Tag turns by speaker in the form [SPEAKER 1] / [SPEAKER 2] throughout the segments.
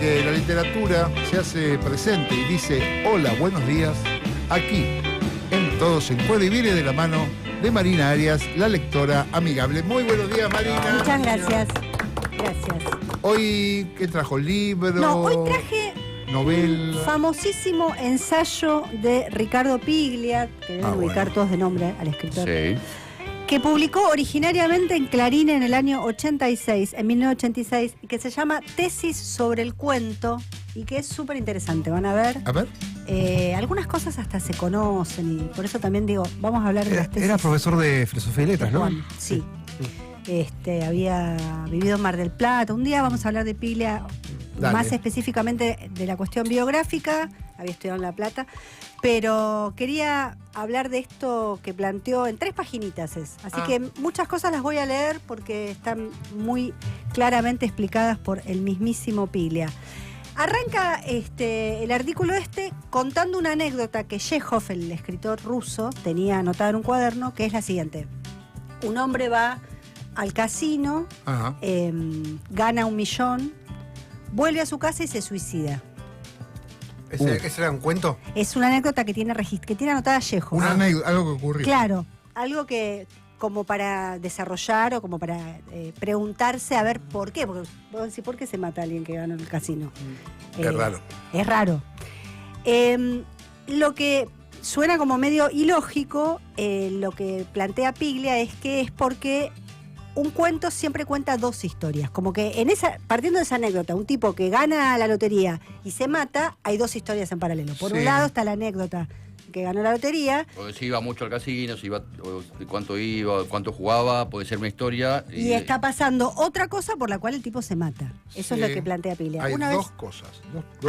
[SPEAKER 1] que la literatura se hace presente y dice hola, buenos días, aquí en Todo se puede, y viene de la mano de Marina Arias, la lectora amigable. Muy buenos días, Marina.
[SPEAKER 2] Muchas gracias. Gracias.
[SPEAKER 1] Hoy, ¿qué trajo? ¿Libro?
[SPEAKER 2] No, hoy traje
[SPEAKER 1] novela.
[SPEAKER 2] un famosísimo ensayo de Ricardo Piglia, que deben ubicar todos de nombre al escritor.
[SPEAKER 3] Sí.
[SPEAKER 2] Que publicó originariamente en Clarín en el año 86, en 1986, y que se llama Tesis sobre el cuento, y que es súper interesante. Van a ver.
[SPEAKER 1] A ver.
[SPEAKER 2] Algunas cosas hasta se conocen, y por eso también digo, vamos a hablar de las tesis.
[SPEAKER 4] Era profesor de filosofía y letras, ¿no?
[SPEAKER 2] Juan, sí. Había vivido en Mar del Plata. Un día vamos a hablar de Piglia, más específicamente de la cuestión biográfica. Había estudiado en La Plata. Pero quería hablar de esto que planteó en 3 paginitas. Así que muchas cosas las voy a leer porque están muy claramente explicadas por el mismísimo Piglia. Arranca el artículo contando una anécdota que Chekhov, el escritor ruso, tenía anotada en un cuaderno, que es la siguiente. Un hombre va al casino, gana 1 millón, vuelve a su casa y se suicida.
[SPEAKER 4] ¿Ese era un cuento?
[SPEAKER 2] Es una anécdota que tiene anotada Chekhov.
[SPEAKER 1] Una anécdota, algo que ocurrió.
[SPEAKER 2] Claro, algo que como para desarrollar o como para preguntarse a ver por qué. Porque vos decís, ¿por qué se mata a alguien que ganó en el casino?
[SPEAKER 1] Es raro.
[SPEAKER 2] Es raro. Lo que suena como medio ilógico, lo que plantea Piglia es que es porque un cuento siempre cuenta 2 historias. Como que partiendo de esa anécdota, un tipo que gana la lotería y se mata, hay 2 historias en paralelo. Por un lado está la anécdota que ganó la lotería.
[SPEAKER 3] Porque si iba mucho al casino, si iba, cuánto jugaba, puede ser una historia.
[SPEAKER 2] Y está pasando otra cosa por la cual el tipo se mata. Eso es lo que plantea Piglia.
[SPEAKER 1] Hay dos cosas.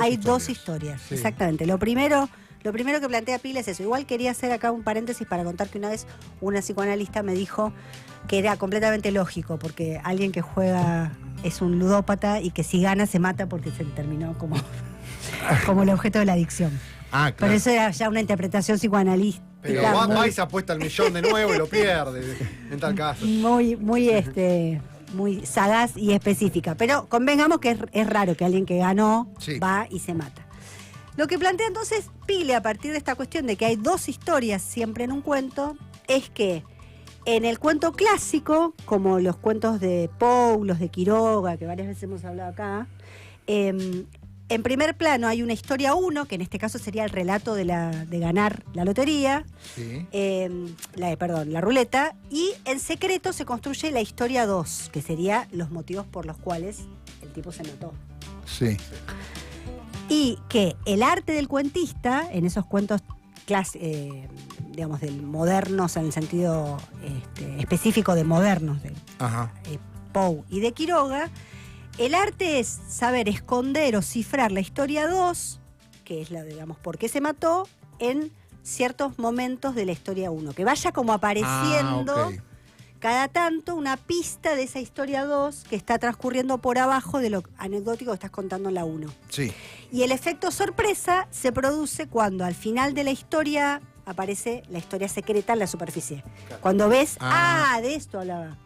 [SPEAKER 2] Hay dos historias, exactamente. Lo primero que plantea Piglia es eso. Igual quería hacer acá un paréntesis para contar que una vez una psicoanalista me dijo que era completamente lógico, porque alguien que juega es un ludópata y que si gana se mata porque se terminó como el objeto de la adicción.
[SPEAKER 1] Claro.
[SPEAKER 2] Pero eso era ya una interpretación psicoanalística.
[SPEAKER 4] Pero va y se apuesta el millón de nuevo y lo pierde, en tal caso.
[SPEAKER 2] Muy sagaz y específica. Pero convengamos que es raro que alguien que ganó va y se mata. Lo que plantea entonces Piglia a partir de esta cuestión de que hay 2 historias siempre en un cuento, es que en el cuento clásico, como los cuentos de Poe, los de Quiroga, que varias veces hemos hablado acá, en primer plano hay una historia 1, que en este caso sería el relato de ganar la lotería, la ruleta, y en secreto se construye la historia 2, que sería los motivos por los cuales el tipo se mató.
[SPEAKER 1] Sí.
[SPEAKER 2] Y que el arte del cuentista, en esos cuentos digamos, del modernos, en el sentido específico de modernos, de Poe y de Quiroga, el arte es saber esconder o cifrar la historia 2, que es digamos, por qué se mató, en ciertos momentos de la historia 1. Que vaya como apareciendo cada tanto una pista de esa historia 2 que está transcurriendo por abajo de lo anecdótico que estás contando en la 1.
[SPEAKER 1] Sí.
[SPEAKER 2] Y el efecto sorpresa se produce cuando al final de la historia aparece la historia secreta en la superficie. Claro. Cuando ves, de esto hablaba,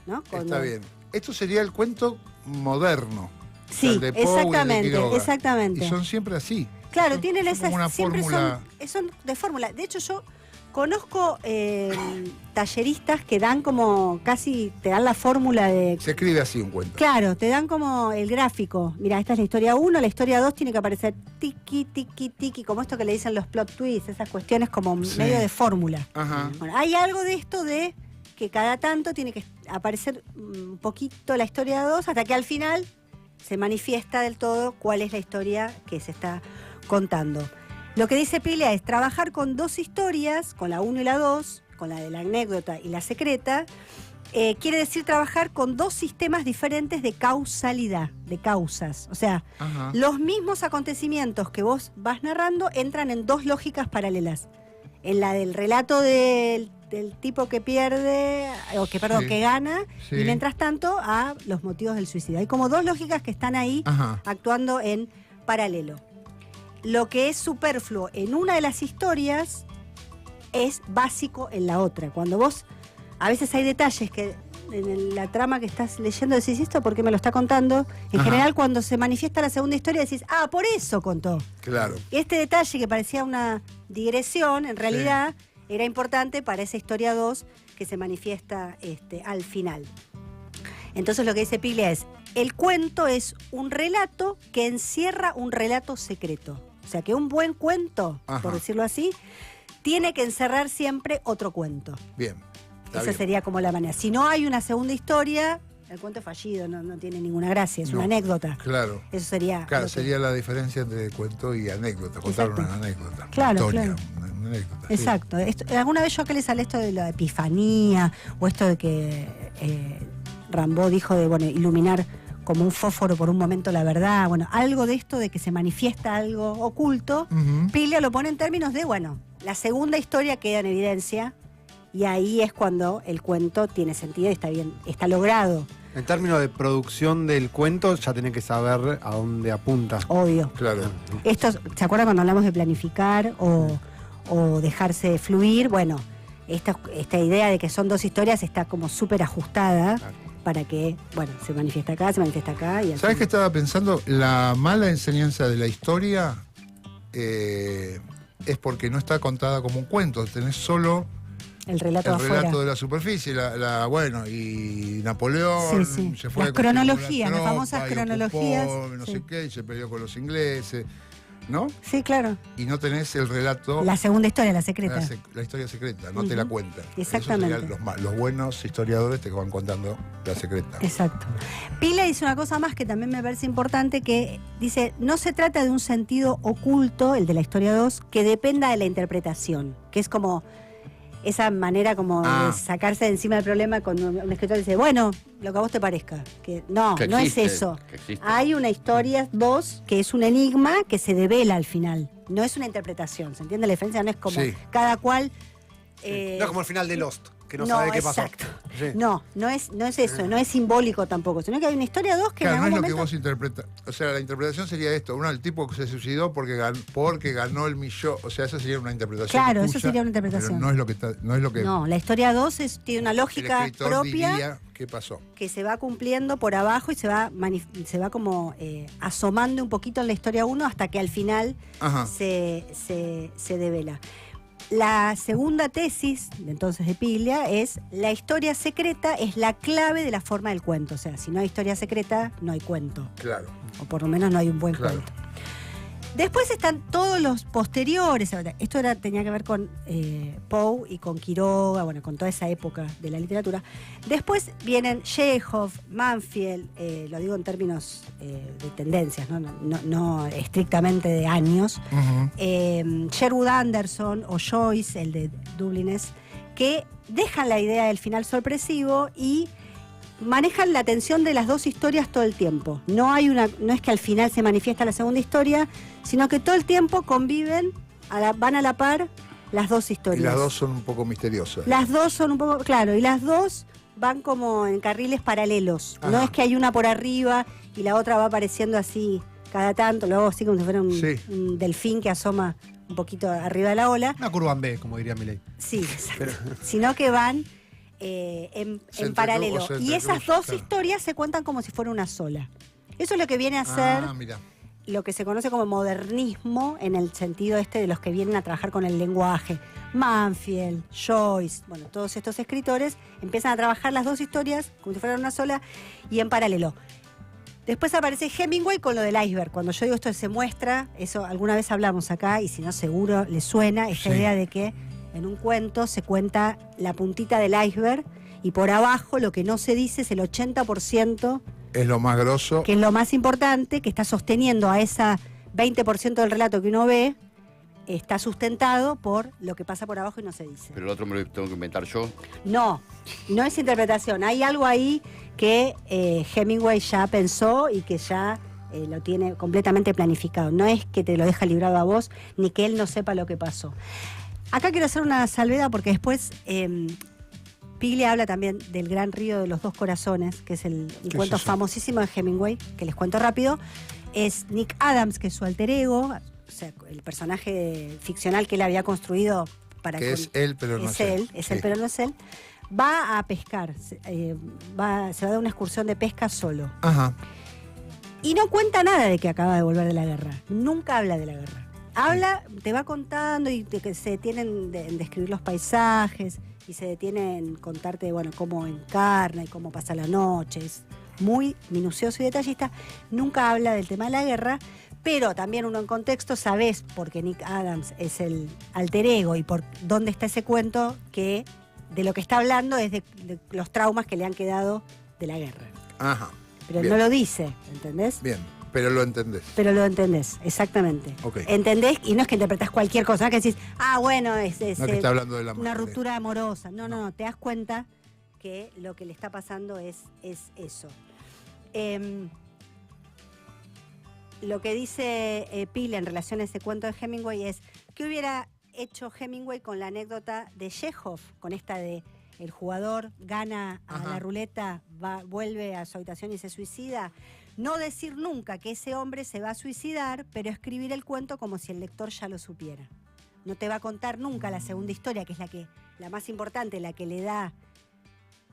[SPEAKER 2] ¿no?
[SPEAKER 1] Está bien. Esto sería el cuento moderno.
[SPEAKER 2] Sí,
[SPEAKER 1] el de Poe
[SPEAKER 2] exactamente.
[SPEAKER 1] Y son siempre así.
[SPEAKER 2] Claro, tienen esas,
[SPEAKER 1] una
[SPEAKER 2] siempre
[SPEAKER 1] fórmula.
[SPEAKER 2] son de fórmula. De hecho, yo conozco talleristas que dan como casi, te dan la fórmula de...
[SPEAKER 1] Se escribe así un cuento.
[SPEAKER 2] Claro, te dan como el gráfico. Mira, esta es la historia 1, la historia 2 tiene que aparecer tiki, tiki, tiki, como esto que le dicen los plot twists, esas cuestiones como medio de fórmula. Bueno, hay algo de esto de que cada tanto tiene que aparecer un poquito la historia 2 hasta que al final se manifiesta del todo cuál es la historia que se está contando. Lo que dice Piglia es trabajar con 2 historias, con la 1 y la 2, con la de la anécdota y la secreta, quiere decir trabajar con 2 sistemas diferentes de causalidad, de causas. O sea, los mismos acontecimientos que vos vas narrando entran en 2 lógicas paralelas. En la del relato del tipo que pierde, que gana, y mientras tanto a los motivos del suicidio. Hay como 2 lógicas que están ahí actuando en paralelo. Lo que es superfluo en una de las historias es básico en la otra. Cuando vos, a veces hay detalles que en la trama que estás leyendo, decís, ¿esto por qué me lo está contando? En general, cuando se manifiesta la segunda historia, decís, por eso contó.
[SPEAKER 1] Claro.
[SPEAKER 2] Este detalle que parecía una digresión, en realidad era importante para esa historia 2 que se manifiesta al final. Entonces lo que dice Piglia es, el cuento es un relato que encierra un relato secreto. O sea que un buen cuento, por decirlo así, tiene que encerrar siempre otro cuento.
[SPEAKER 1] Bien.
[SPEAKER 2] Esa sería como la manera. Si no hay una segunda historia, el cuento es fallido, no tiene ninguna gracia, es una anécdota.
[SPEAKER 1] Claro.
[SPEAKER 2] Eso sería.
[SPEAKER 1] Claro, sería la diferencia entre cuento y anécdota, contar una anécdota.
[SPEAKER 2] Claro,
[SPEAKER 1] historia,
[SPEAKER 2] claro.
[SPEAKER 1] Una anécdota.
[SPEAKER 2] Exacto. Alguna vez yo acá le sale esto de la epifanía, o esto de que Rimbaud dijo de iluminar como un fósforo por un momento la verdad, algo de esto de que se manifiesta algo oculto. Piglia lo pone en términos de, la segunda historia queda en evidencia. Y ahí es cuando el cuento tiene sentido y está bien, está logrado.
[SPEAKER 4] En términos de producción del cuento, ya tenés que saber a dónde apunta.
[SPEAKER 2] Obvio.
[SPEAKER 1] Claro.
[SPEAKER 2] Esto, ¿se acuerdan cuando hablamos de planificar o dejarse fluir? Bueno, esta idea de que son dos historias está como súper ajustada para que, se manifiesta acá, se manifiesta acá. Y
[SPEAKER 1] ¿Sabes qué estaba pensando? La mala enseñanza de la historia es porque no está contada como un cuento. Tenés solo
[SPEAKER 2] el relato
[SPEAKER 1] de la superficie, y Napoleón se fue
[SPEAKER 2] las cronologías, las famosas cronologías.
[SPEAKER 1] No sé qué, y se peleó con los ingleses, ¿no?
[SPEAKER 2] Sí, claro.
[SPEAKER 1] Y no tenés el relato.
[SPEAKER 2] La segunda historia, la secreta.
[SPEAKER 1] La historia secreta, no te la cuentan.
[SPEAKER 2] Exactamente.
[SPEAKER 1] Los buenos historiadores te van contando la secreta.
[SPEAKER 2] Exacto. Piglia dice una cosa más que también me parece importante, que dice, no se trata de un sentido oculto, el de la historia 2, que dependa de la interpretación, que es como esa manera como de sacarse de encima del problema cuando un escritor dice, lo que a vos te parezca. Que no es eso. Hay una historia 2 que es un enigma que se devela al final. No es una interpretación, ¿se entiende la diferencia? No es como cada cual...
[SPEAKER 4] no es como el final de Lost, que no sabe qué pasó.
[SPEAKER 2] Exacto. Sí. No es eso, no es simbólico tampoco, sino que hay una historia 2 que en algún
[SPEAKER 1] no es
[SPEAKER 2] momento...
[SPEAKER 1] lo que vos interpretas. O sea, la interpretación sería esto, el tipo que se suicidó porque ganó el millón. O sea, esa sería una interpretación.
[SPEAKER 2] Claro, eso sería una interpretación.
[SPEAKER 1] Pero no es lo que.
[SPEAKER 2] No, la historia 2 tiene una lógica propia.
[SPEAKER 1] Diría, ¿qué pasó?
[SPEAKER 2] Que se va cumpliendo por abajo y se va como asomando un poquito en la historia 1 hasta que al final se devela. La segunda tesis, entonces, de Piglia es: la historia secreta es la clave de la forma del cuento. O sea, si no hay historia secreta, no hay cuento.
[SPEAKER 1] Claro.
[SPEAKER 2] O por lo menos no hay un buen cuento. Después están todos los posteriores. Esto tenía que ver con Poe y con Quiroga, con toda esa época de la literatura. Después vienen Chekhov, Mansfield, lo digo en términos de tendencias, no estrictamente de años. Sherwood Anderson o Joyce, el de Dublinés, que dejan la idea del final sorpresivo y manejan la tensión de las dos historias todo el tiempo. No es que al final se manifiesta la segunda historia, sino que todo el tiempo conviven, van a la par las dos historias.
[SPEAKER 1] Y las dos son un poco misteriosas.
[SPEAKER 2] Las dos son un poco, claro, y las dos van como en carriles paralelos. No es que hay una por arriba y la otra va apareciendo así cada tanto, luego así como si fuera un delfín que asoma un poquito arriba de la ola.
[SPEAKER 4] Una curva en B, como diría Milei.
[SPEAKER 2] Sí, exacto. Sino que van en paralelo. Y esas dos historias se cuentan como si fuera una sola. Eso es lo que viene a ser lo que se conoce como modernismo, en el sentido de los que vienen a trabajar con el lenguaje. Mansfield, Joyce, todos estos escritores empiezan a trabajar las dos historias como si fueran una sola y en paralelo. Después aparece Hemingway con lo del iceberg. Cuando yo digo esto se muestra, eso alguna vez hablamos acá, y si no seguro les suena esta idea de que en un cuento se cuenta la puntita del iceberg y por abajo lo que no se dice es el 80%.
[SPEAKER 1] Es lo más grosso.
[SPEAKER 2] Que es lo más importante, que está sosteniendo a esa 20% del relato que uno ve, está sustentado por lo que pasa por abajo y no se dice.
[SPEAKER 3] ¿Pero el otro me lo tengo que inventar yo?
[SPEAKER 2] No es interpretación. Hay algo ahí que Hemingway ya pensó y que ya lo tiene completamente planificado. No es que te lo deja librado a vos, ni que él no sepa lo que pasó. Acá quiero hacer una salvedad porque después Piglia habla también del Gran Río de los Dos Corazones, que es un cuento famosísimo de Hemingway, que les cuento rápido. Es Nick Adams, que es su alter ego, o sea, el personaje ficcional que él había construido para
[SPEAKER 1] que es él, pero no es él.
[SPEAKER 2] Es él, pero no es él. va a pescar, se va a dar una excursión de pesca solo.
[SPEAKER 1] Ajá.
[SPEAKER 2] Y no cuenta nada de que acaba de volver de la guerra. Nunca habla de la guerra. Habla, te va contando y que se detienen en describir los paisajes y se detiene en contarte, bueno, cómo encarna y cómo pasa la noche. Es muy minucioso y detallista. Nunca habla del tema de la guerra, pero también uno en contexto sabes, porque Nick Adams es el alter ego y por dónde está ese cuento, que de lo que está hablando es de los traumas que le han quedado de la guerra.
[SPEAKER 1] Ajá.
[SPEAKER 2] Pero
[SPEAKER 1] Bien.
[SPEAKER 2] no lo dice, ¿entendés?
[SPEAKER 1] Bien, pero lo entendés.
[SPEAKER 2] Pero lo entendés, exactamente.
[SPEAKER 1] Ok.
[SPEAKER 2] ¿Entendés? Y no es que interpretás cualquier cosa, no es que decís, bueno, es
[SPEAKER 1] No es que está hablando de la
[SPEAKER 2] una
[SPEAKER 1] madre.
[SPEAKER 2] ruptura amorosa. No, te das cuenta que lo que le está pasando es eso. Lo que dice Pile en relación a ese cuento de Hemingway es, ¿qué hubiera hecho Hemingway con la anécdota de Chekhov? Con esta de el jugador gana a la ruleta, vuelve a su habitación y se suicida. No decir nunca que ese hombre se va a suicidar, pero escribir el cuento como si el lector ya lo supiera. No te va a contar nunca la segunda historia, que es la más importante, la que le da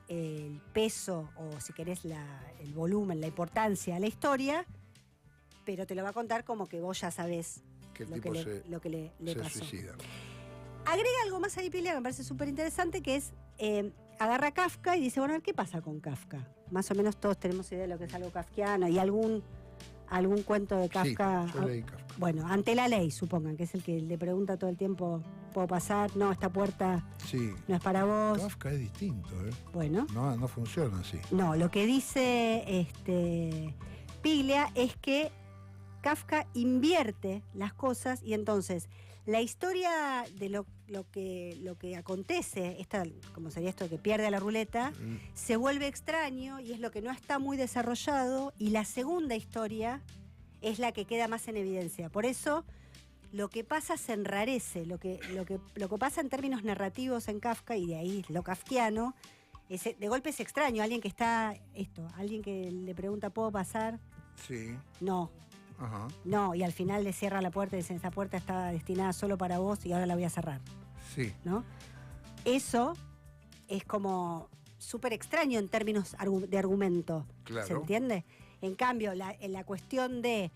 [SPEAKER 2] el peso, o si querés el volumen, la importancia a la historia, pero te lo va a contar como que vos ya sabés lo que le pasó.
[SPEAKER 1] Suicida.
[SPEAKER 2] Agrega algo más ahí, Pilia, que me parece súper interesante, que es, agarra a Kafka y dice, bueno, a ver, ¿qué pasa con Kafka? Más o menos todos tenemos idea de lo que es algo kafkiano y algún cuento de Kafka.
[SPEAKER 1] Sí, yo leí Kafka.
[SPEAKER 2] Bueno, Ante la ley, supongan, que es el que le pregunta todo el tiempo, ¿puedo pasar? No, esta puerta no es para vos.
[SPEAKER 1] Kafka es distinto, ¿eh?
[SPEAKER 2] Bueno.
[SPEAKER 1] No funciona así.
[SPEAKER 2] No, lo que dice Piglia es que Kafka invierte las cosas y entonces la historia de lo que acontece, como sería esto que pierde a la ruleta, se vuelve extraño y es lo que no está muy desarrollado, y la segunda historia es la que queda más en evidencia. Por eso lo que pasa se enrarece, lo que pasa en términos narrativos en Kafka, y de ahí lo kafkiano, de golpe es extraño, alguien que le pregunta, ¿puedo pasar?
[SPEAKER 1] Sí.
[SPEAKER 2] No.
[SPEAKER 1] Ajá.
[SPEAKER 2] No, y al final le cierra la puerta y dice, esa puerta está destinada solo para vos y ahora la voy a cerrar.
[SPEAKER 1] Sí.
[SPEAKER 2] ¿No? Eso es como súper extraño en términos de argumento.
[SPEAKER 1] Claro.
[SPEAKER 2] ¿Se entiende? En cambio, en la cuestión de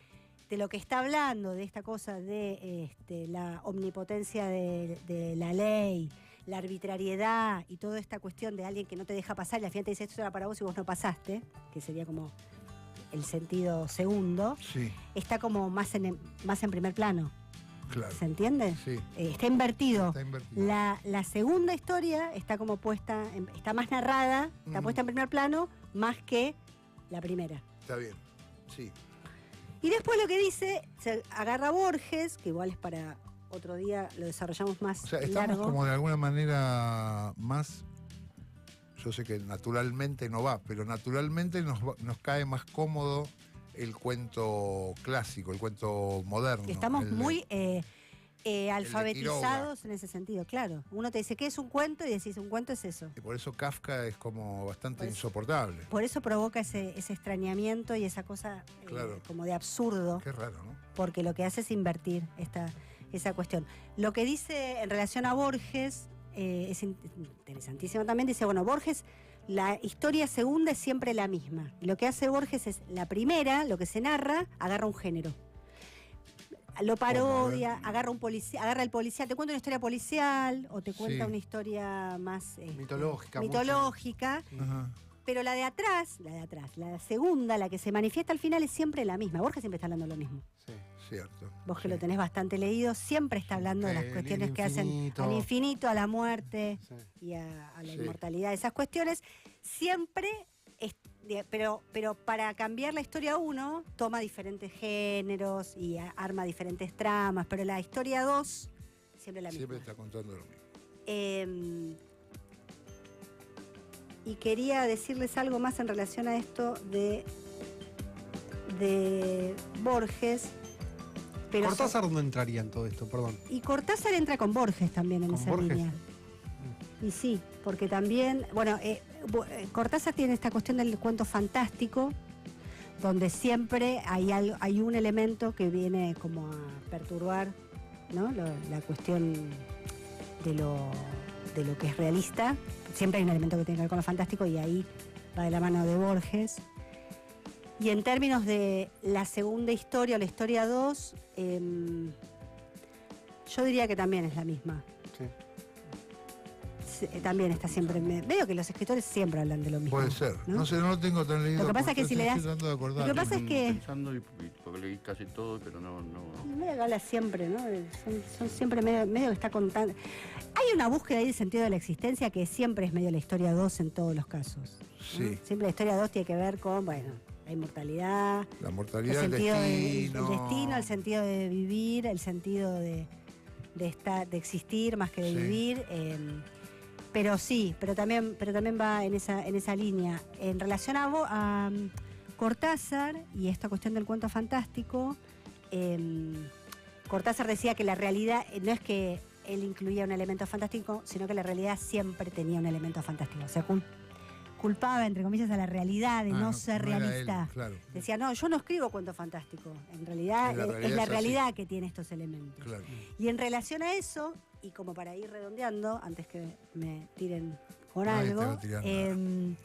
[SPEAKER 2] lo que está hablando, de esta cosa de la omnipotencia de la ley, la arbitrariedad y toda esta cuestión de alguien que no te deja pasar y al final te dice, esto era para vos y vos no pasaste, que sería como el sentido segundo,
[SPEAKER 1] Sí.
[SPEAKER 2] está como más en primer plano.
[SPEAKER 1] Claro.
[SPEAKER 2] ¿Se entiende?
[SPEAKER 1] Sí.
[SPEAKER 2] Está invertido.
[SPEAKER 1] Está invertido.
[SPEAKER 2] La segunda historia está como puesta, está más narrada, está puesta en primer plano, más que la primera.
[SPEAKER 1] Está bien. Sí.
[SPEAKER 2] Y después lo que dice, se agarra a Borges, que igual es para otro día, lo desarrollamos más
[SPEAKER 1] O sea, estamos
[SPEAKER 2] largo.
[SPEAKER 1] como de alguna manera más. Yo sé que naturalmente no va, pero naturalmente nos cae más cómodo el cuento clásico, el cuento moderno.
[SPEAKER 2] Estamos muy
[SPEAKER 1] de
[SPEAKER 2] alfabetizados en ese sentido, claro. Uno te dice, ¿qué es un cuento? Y decís, un cuento es eso.
[SPEAKER 1] Y por eso Kafka es como bastante
[SPEAKER 2] Pues,
[SPEAKER 1] insoportable.
[SPEAKER 2] Por eso provoca ese extrañamiento y esa cosa
[SPEAKER 1] Claro.
[SPEAKER 2] como de absurdo,
[SPEAKER 1] Qué raro, ¿no?
[SPEAKER 2] porque lo que hace es invertir esa cuestión. Lo que dice en relación a Borges es interesantísimo también. Dice, bueno, Borges, la historia segunda es siempre la misma. Lo que hace Borges es, la primera, lo que se narra, agarra un género. Lo parodia, agarra el policial, te cuenta una historia policial o te cuenta una historia más mitológica.
[SPEAKER 1] Ajá.
[SPEAKER 2] Pero la de atrás, la segunda, la que se manifiesta al final es siempre la misma. Borges siempre está hablando de lo mismo.
[SPEAKER 4] Sí.
[SPEAKER 1] Cierto.
[SPEAKER 2] Vos que lo tenés bastante leído, siempre está hablando de las cuestiones que hacen al infinito, a la muerte y a la inmortalidad. Esas cuestiones siempre, pero para cambiar la historia uno, toma diferentes géneros y arma diferentes tramas, pero la historia 2 siempre la misma.
[SPEAKER 1] Siempre está contando lo mismo.
[SPEAKER 2] Y quería decirles algo más en relación a esto de Borges. Pero
[SPEAKER 4] Cortázar, ¿dónde entraría en todo esto? Perdón.
[SPEAKER 2] Y Cortázar entra con Borges también en esa línea. Y sí, porque también, bueno, Cortázar tiene esta cuestión del cuento fantástico, donde siempre hay un elemento que viene como a perturbar, ¿no? La cuestión de lo que es realista, siempre hay un elemento que tiene que ver con lo fantástico y ahí va de la mano de Borges. Y en términos de la segunda historia, o la historia 2, yo diría que también es la misma.
[SPEAKER 4] Sí.
[SPEAKER 2] También está siempre. Veo que los escritores siempre hablan de lo mismo.
[SPEAKER 1] Puede ser.
[SPEAKER 2] ¿no?
[SPEAKER 1] No sé, no lo tengo tan leído.
[SPEAKER 2] Lo que pasa es que si le das.
[SPEAKER 1] Estoy tratando de acordar.
[SPEAKER 2] Lo que pasa es que.
[SPEAKER 3] Pensando porque leí casi todo, pero no.
[SPEAKER 2] Medio que habla siempre, ¿no? Son siempre medio que está contando. Hay una búsqueda ahí de sentido de la existencia que siempre es medio la historia 2 en todos los casos. ¿no?
[SPEAKER 1] Sí.
[SPEAKER 2] Siempre la historia 2 tiene que ver con, bueno, la inmortalidad.
[SPEAKER 1] La mortalidad,
[SPEAKER 2] el
[SPEAKER 1] el
[SPEAKER 2] destino.
[SPEAKER 1] destino.
[SPEAKER 2] El destino, el sentido de vivir, el sentido de existir más que de
[SPEAKER 1] Sí.
[SPEAKER 2] vivir. Pero sí, pero también va en esa línea. En relación a Cortázar y esta cuestión del cuento fantástico, Cortázar decía que la realidad no es que él incluía un elemento fantástico, sino que la realidad siempre tenía un elemento fantástico. O sea, culpaba, entre comillas, a la realidad de no ser
[SPEAKER 1] no era
[SPEAKER 2] realista.
[SPEAKER 1] él, claro.
[SPEAKER 2] Decía, no, yo no escribo cuento fantástico. En realidad es la realidad que tiene estos elementos.
[SPEAKER 1] Claro.
[SPEAKER 2] Y en relación a eso, y como para ir redondeando, antes que me tiren con
[SPEAKER 1] Nadie te
[SPEAKER 2] algo,
[SPEAKER 1] va a tirar nada.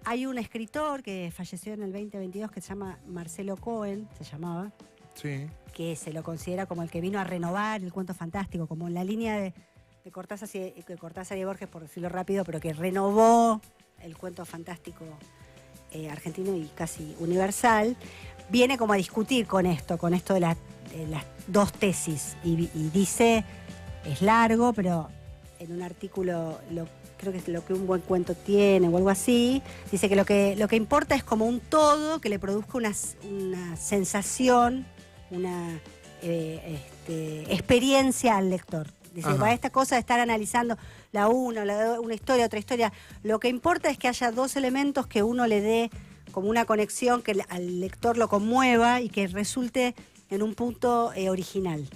[SPEAKER 2] hay un escritor que falleció en el 2022 que se llama Marcelo Cohen, se llamaba,
[SPEAKER 1] Sí.
[SPEAKER 2] que se lo considera como el que vino a renovar el cuento fantástico, como en la línea de Cortázar y de Borges, por decirlo rápido, pero que renovó el cuento fantástico argentino y casi universal. Viene como a discutir con esto de las dos tesis y dice, es largo, pero en un artículo creo que es lo que un buen cuento tiene o algo así, dice que lo que importa es como un todo que le produzca una sensación, una experiencia al lector. Dice, para esta cosa de estar analizando una historia, otra historia, lo que importa es que haya dos elementos que uno le dé como una conexión, que al lector lo conmueva y que resulte en un punto original.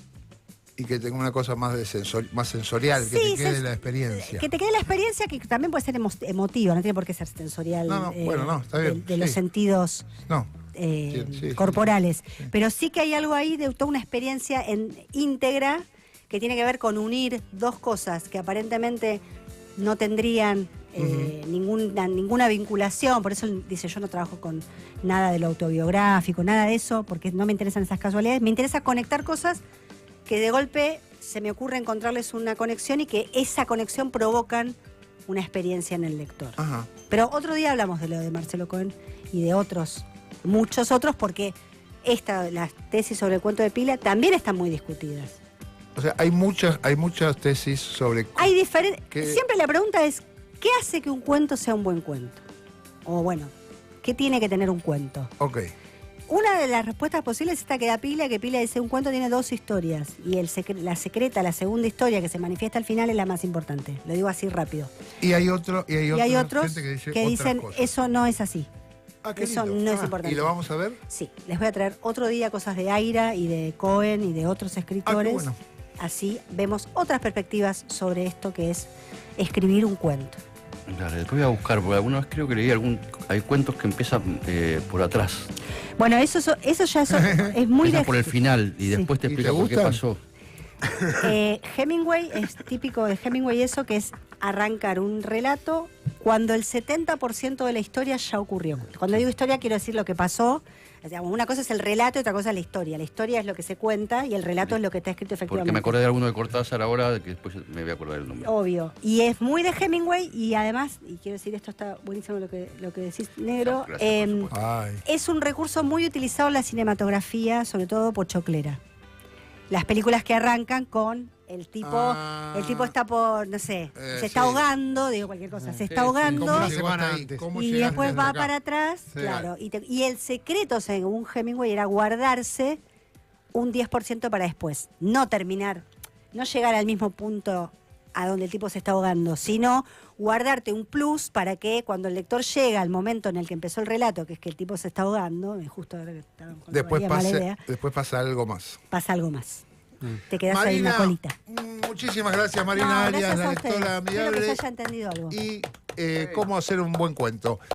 [SPEAKER 1] Y que tenga una cosa más sensorial, que te quede la experiencia.
[SPEAKER 2] Que te quede la experiencia, que también puede ser emotiva, no tiene por qué ser sensorial.
[SPEAKER 1] Está bien.
[SPEAKER 2] De los sentidos corporales.
[SPEAKER 1] Sí.
[SPEAKER 2] Pero sí que hay algo ahí de toda una experiencia íntegra que tiene que ver con unir dos cosas que aparentemente no tendrían ninguna vinculación. Por eso dice, yo no trabajo con nada de lo autobiográfico, nada de eso, porque no me interesan esas casualidades. Me interesa conectar cosas que de golpe se me ocurre encontrarles una conexión y que esa conexión provocan una experiencia en el lector.
[SPEAKER 1] Ajá.
[SPEAKER 2] Pero otro día hablamos de lo de Marcelo Cohen y de muchos otros, porque las tesis sobre el cuento de Pila también están muy discutidas.
[SPEAKER 1] O sea, hay muchas tesis sobre...
[SPEAKER 2] Siempre la pregunta es, ¿qué hace que un cuento sea un buen cuento? O bueno, ¿qué tiene que tener un cuento?
[SPEAKER 1] Ok.
[SPEAKER 2] Una de las respuestas posibles es esta que da Pila, que Pila dice un cuento tiene dos historias y la segunda historia que se manifiesta al final es la más importante. Lo digo así rápido.
[SPEAKER 1] Y hay otros
[SPEAKER 2] gente que dicen eso no es así. Eso no es importante.
[SPEAKER 1] ¿Y lo vamos a ver?
[SPEAKER 2] Sí, les voy a traer otro día cosas de Aira y de Cohen y de otros escritores.
[SPEAKER 1] Qué bueno.
[SPEAKER 2] Así vemos otras perspectivas sobre esto que es escribir un cuento.
[SPEAKER 3] Claro, después voy a buscar, porque alguna vez creo que leí hay cuentos que empiezan por atrás.
[SPEAKER 2] Bueno, eso ya es muy...
[SPEAKER 3] Empiezan por el final y después te explica por qué pasó.
[SPEAKER 2] Hemingway, es típico de Hemingway eso, que es arrancar un relato cuando el 70% de la historia ya ocurrió. Cuando digo historia quiero decir lo que pasó. O sea, una cosa es el relato y otra cosa es la historia. La historia es lo que se cuenta y el relato es lo que está escrito efectivamente.
[SPEAKER 3] Porque me acordé de alguno de Cortázar ahora, que después me voy a acordar el nombre.
[SPEAKER 2] Obvio. Y es muy de Hemingway y además, y quiero decir, esto está buenísimo lo que decís, Negro, es un recurso muy utilizado en la cinematografía, sobre todo pochoclera. Las películas que arrancan con el tipo está por, no sé, se está ahogando, digo cualquier cosa, se está ahogando y después va para atrás, claro. Y el secreto, según Hemingway, era guardarse un 10% para después, no llegar al mismo punto a donde el tipo se está ahogando, sino guardarte un plus para que cuando el lector llega al momento en el que empezó el relato, que es que el tipo se está ahogando, justo ahora que estaba con
[SPEAKER 1] después pasa algo más.
[SPEAKER 2] Pasa algo más. Te quedas ahí en la colita.
[SPEAKER 1] Muchísimas gracias, Marina Arias, la lectora amigable.
[SPEAKER 2] Espero que se haya entendido algo.
[SPEAKER 1] Y cómo hacer un buen cuento.